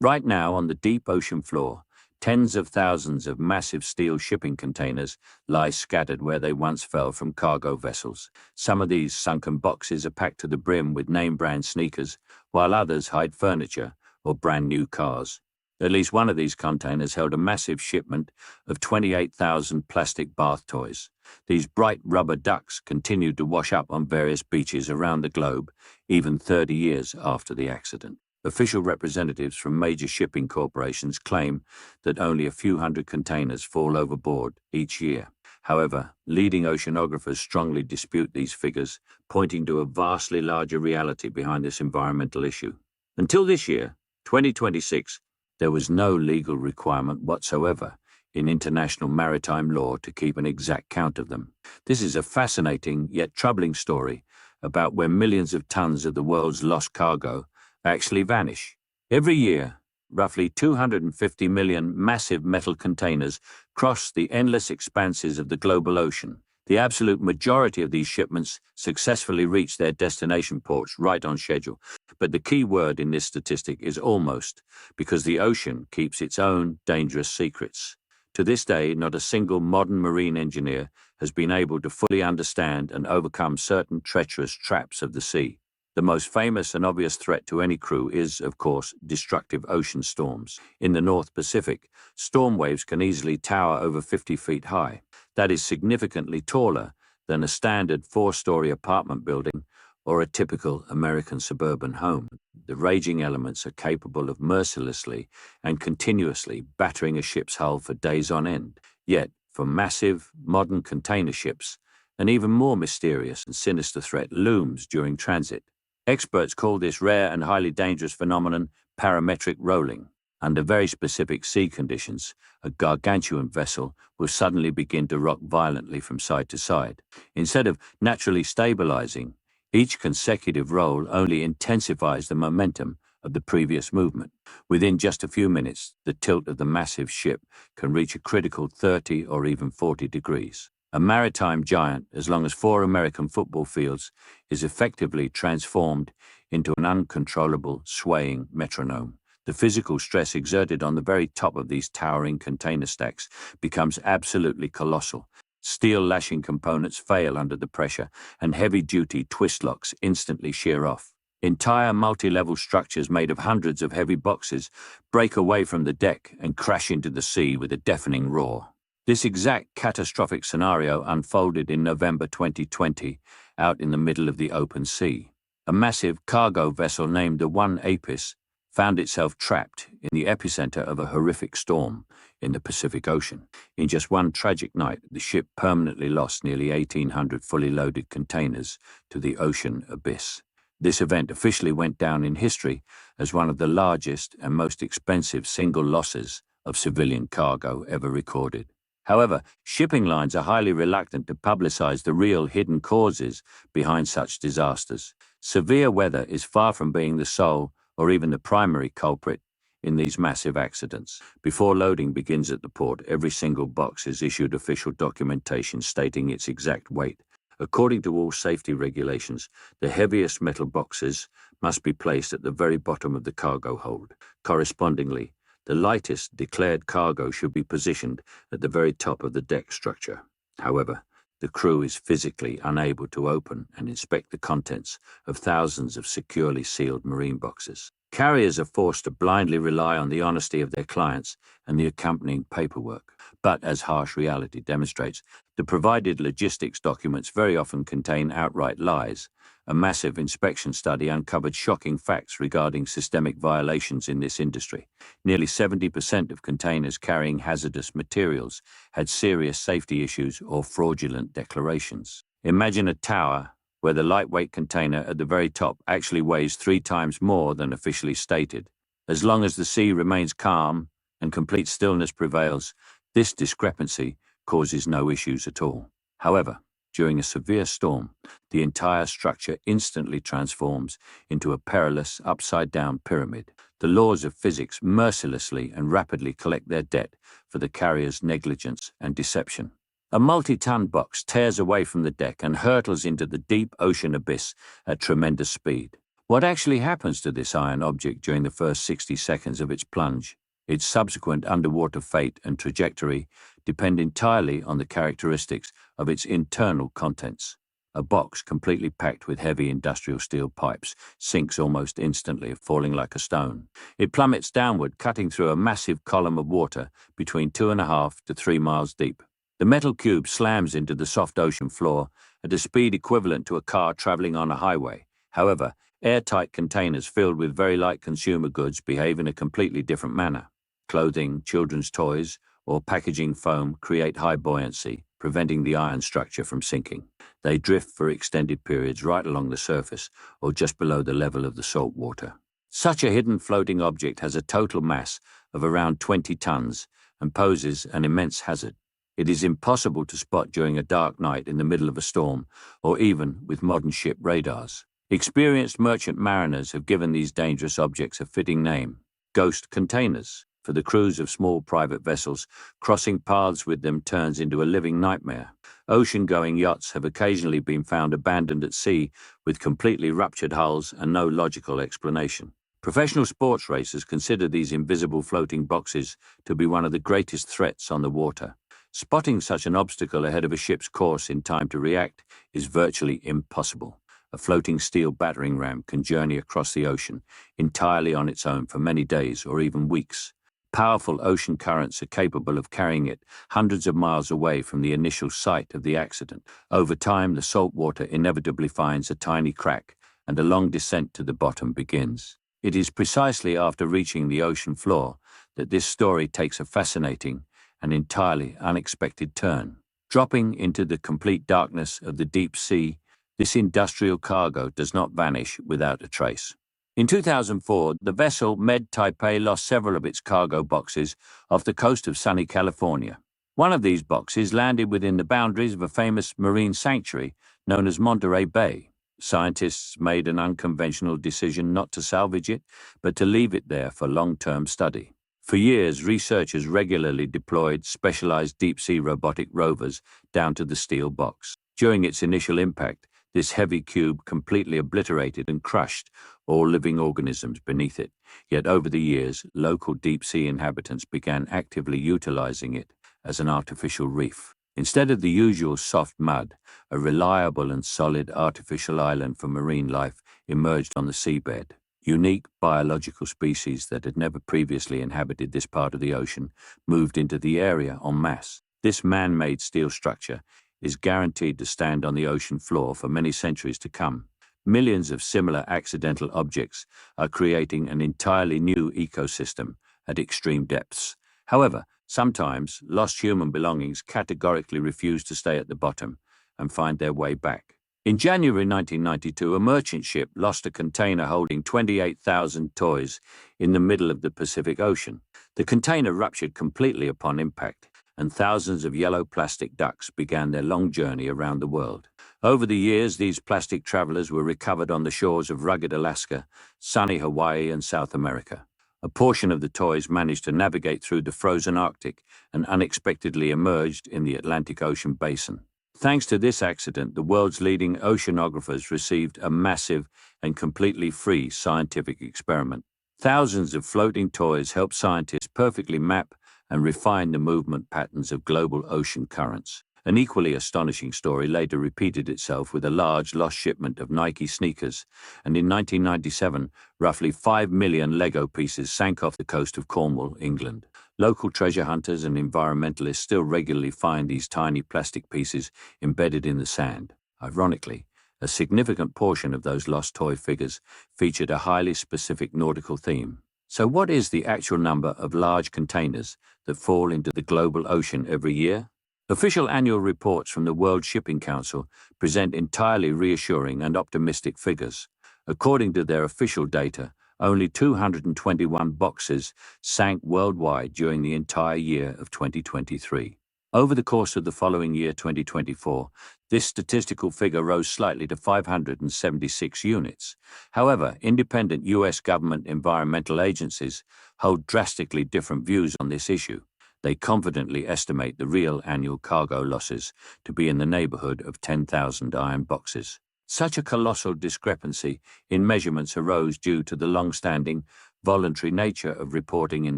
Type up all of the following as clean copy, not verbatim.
Right now, on the deep ocean floor, tens of thousands of massive steel shipping containers lie scattered where they once fell from cargo vessels. Some of these sunken boxes are packed to the brim with name-brand sneakers, while others hide furniture or brand-new cars. At least one of these containers held a massive shipment of 28,000 plastic bath toys. These bright rubber ducks continued to wash up on various beaches around the globe, even 30 years after the accident. Official representatives from major shipping corporations claim that only a few hundred containers fall overboard each year. However, leading oceanographers strongly dispute these figures, pointing to a vastly larger reality behind this environmental issue. Until this year, 2026, there was no legal requirement whatsoever in international maritime law to keep an exact count of them. This is a fascinating yet troubling story about where millions of tons of the world's lost cargo actually vanish. Every year, roughly 250 million massive metal containers cross the endless expanses of the global ocean. The absolute majority of these shipments successfully reach their destination ports right on schedule. But the key word in this statistic is almost, because the ocean keeps its own dangerous secrets. To this day, not a single modern marine engineer has been able to fully understand and overcome certain treacherous traps of the sea. The most famous and obvious threat to any crew is, of course, destructive ocean storms. In the North Pacific, storm waves can easily tower over 50 feet high. That is significantly taller than a standard 4-story apartment building or a typical American suburban home. The raging elements are capable of mercilessly and continuously battering a ship's hull for days on end. Yet, for massive, modern container ships, an even more mysterious and sinister threat looms during transit. Experts call this rare and highly dangerous phenomenon parametric rolling. Under very specific sea conditions, a gargantuan vessel will suddenly begin to rock violently from side to side. Instead of naturally stabilizing, each consecutive roll only intensifies the momentum of the previous movement. Within just a few minutes, the tilt of the massive ship can reach a critical 30 or even 40 degrees. A maritime giant, as long as 4 American football fields, is effectively transformed into an uncontrollable, swaying metronome. The physical stress exerted on the very top of these towering container stacks becomes absolutely colossal. Steel lashing components fail under the pressure, and heavy-duty twist locks instantly shear off. Entire multi-level structures made of hundreds of heavy boxes break away from the deck and crash into the sea with a deafening roar. This exact catastrophic scenario unfolded in November 2020 out in the middle of the open sea. A massive cargo vessel named the One Apis found itself trapped in the epicenter of a horrific storm in the Pacific Ocean. In just one tragic night, the ship permanently lost nearly 1,800 fully loaded containers to the ocean abyss. This event officially went down in history as one of the largest and most expensive single losses of civilian cargo ever recorded. However, shipping lines are highly reluctant to publicize the real hidden causes behind such disasters. Severe weather is far from being the sole or even the primary culprit in these massive accidents. Before loading begins at the port, every single box is issued official documentation stating its exact weight. According to all safety regulations, the heaviest metal boxes must be placed at the very bottom of the cargo hold. Correspondingly, the lightest declared cargo should be positioned at the very top of the deck structure. However, the crew is physically unable to open and inspect the contents of thousands of securely sealed marine boxes. Carriers are forced to blindly rely on the honesty of their clients and the accompanying paperwork. But, as harsh reality demonstrates, the provided logistics documents very often contain outright lies. A massive inspection study uncovered shocking facts regarding systemic violations in this industry. Nearly 70% of containers carrying hazardous materials had serious safety issues or fraudulent declarations. Imagine a tower where the lightweight container at the very top actually weighs 3 times more than officially stated. As long as the sea remains calm and complete stillness prevails, this discrepancy causes no issues at all. However, during a severe storm, the entire structure instantly transforms into a perilous upside-down pyramid. The laws of physics mercilessly and rapidly collect their debt for the carrier's negligence and deception. A multi-ton box tears away from the deck and hurtles into the deep ocean abyss at tremendous speed. What actually happens to this iron object during the first 60 seconds of its plunge? Its subsequent underwater fate and trajectory depend entirely on the characteristics of its internal contents. A box completely packed with heavy industrial steel pipes sinks almost instantly, falling like a stone. It plummets downward, cutting through a massive column of water between 2.5 to 3 miles deep. The metal cube slams into the soft ocean floor at a speed equivalent to a car traveling on a highway. However, airtight containers filled with very light consumer goods behave in a completely different manner. Clothing, children's toys, or packaging foam create high buoyancy, preventing the iron structure from sinking. They drift for extended periods right along the surface or just below the level of the salt water. Such a hidden floating object has a total mass of around 20 tons and poses an immense hazard. It is impossible to spot during a dark night in the middle of a storm or even with modern ship radars. Experienced merchant mariners have given these dangerous objects a fitting name: ghost containers. For the crews of small private vessels, crossing paths with them turns into a living nightmare. Ocean-going yachts have occasionally been found abandoned at sea with completely ruptured hulls and no logical explanation. Professional sports racers consider these invisible floating boxes to be one of the greatest threats on the water. Spotting such an obstacle ahead of a ship's course in time to react is virtually impossible. A floating steel battering ram can journey across the ocean entirely on its own for many days or even weeks. Powerful ocean currents are capable of carrying it hundreds of miles away from the initial site of the accident. Over time, the salt water inevitably finds a tiny crack, and a long descent to the bottom begins. It is precisely after reaching the ocean floor that this story takes a fascinating and entirely unexpected turn. Dropping into the complete darkness of the deep sea, this industrial cargo does not vanish without a trace. In 2004, the vessel Med Taipei lost several of its cargo boxes off the coast of sunny California. One of these boxes landed within the boundaries of a famous marine sanctuary known as Monterey Bay. Scientists made an unconventional decision not to salvage it, but to leave it there for long-term study. For years, researchers regularly deployed specialized deep-sea robotic rovers down to the steel box. During its initial impact, this heavy cube completely obliterated and crushed all living organisms beneath it. Yet over the years, local deep-sea inhabitants began actively utilizing it as an artificial reef. Instead of the usual soft mud, a reliable and solid artificial island for marine life emerged on the seabed. Unique biological species that had never previously inhabited this part of the ocean moved into the area en masse. This man-made steel structure is guaranteed to stand on the ocean floor for many centuries to come. Millions of similar accidental objects are creating an entirely new ecosystem at extreme depths. However, sometimes lost human belongings categorically refuse to stay at the bottom and find their way back. In January 1992, a merchant ship lost a container holding 28,000 toys in the middle of the Pacific Ocean. The container ruptured completely upon impact, and thousands of yellow plastic ducks began their long journey around the world. Over the years, these plastic travelers were recovered on the shores of rugged Alaska, sunny Hawaii, and South America. A portion of the toys managed to navigate through the frozen Arctic and unexpectedly emerged in the Atlantic Ocean basin. Thanks to this accident, the world's leading oceanographers received a massive and completely free scientific experiment. Thousands of floating toys helped scientists perfectly map and refine the movement patterns of global ocean currents. An equally astonishing story later repeated itself with a large lost shipment of Nike sneakers, and in 1997, roughly 5 million Lego pieces sank off the coast of Cornwall, England. Local treasure hunters and environmentalists still regularly find these tiny plastic pieces embedded in the sand. Ironically, a significant portion of those lost toy figures featured a highly specific nautical theme. So what is the actual number of large containers that fall into the global ocean every year? Official annual reports from the World Shipping Council present entirely reassuring and optimistic figures. According to their official data, only 221 boxes sank worldwide during the entire year of 2023. Over the course of the following year, 2024, this statistical figure rose slightly to 576 units. However, independent U.S. government environmental agencies hold drastically different views on this issue. They confidently estimate the real annual cargo losses to be in the neighborhood of 10,000 iron boxes. Such a colossal discrepancy in measurements arose due to the long-standing, voluntary nature of reporting in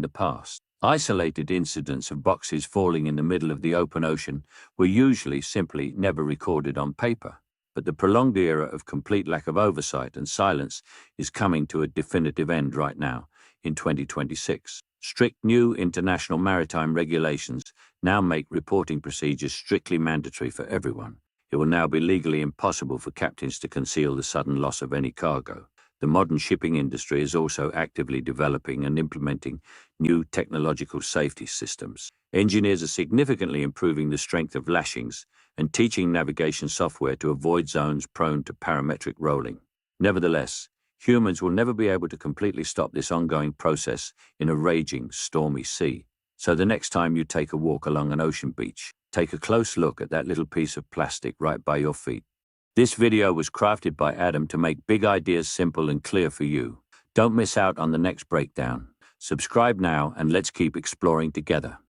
the past. Isolated incidents of boxes falling in the middle of the open ocean were usually simply never recorded on paper. But the prolonged era of complete lack of oversight and silence is coming to a definitive end right now, in 2026. Strict new international maritime regulations now make reporting procedures strictly mandatory for everyone. It will now be legally impossible for captains to conceal the sudden loss of any cargo. The modern shipping industry is also actively developing and implementing new technological safety systems. Engineers are significantly improving the strength of lashings and teaching navigation software to avoid zones prone to parametric rolling. Nevertheless, humans will never be able to completely stop this ongoing process in a raging, stormy sea. So the next time you take a walk along an ocean beach, take a close look at that little piece of plastic right by your feet. This video was crafted by Adam to make big ideas simple and clear for you. Don't miss out on the next breakdown. Subscribe now and let's keep exploring together.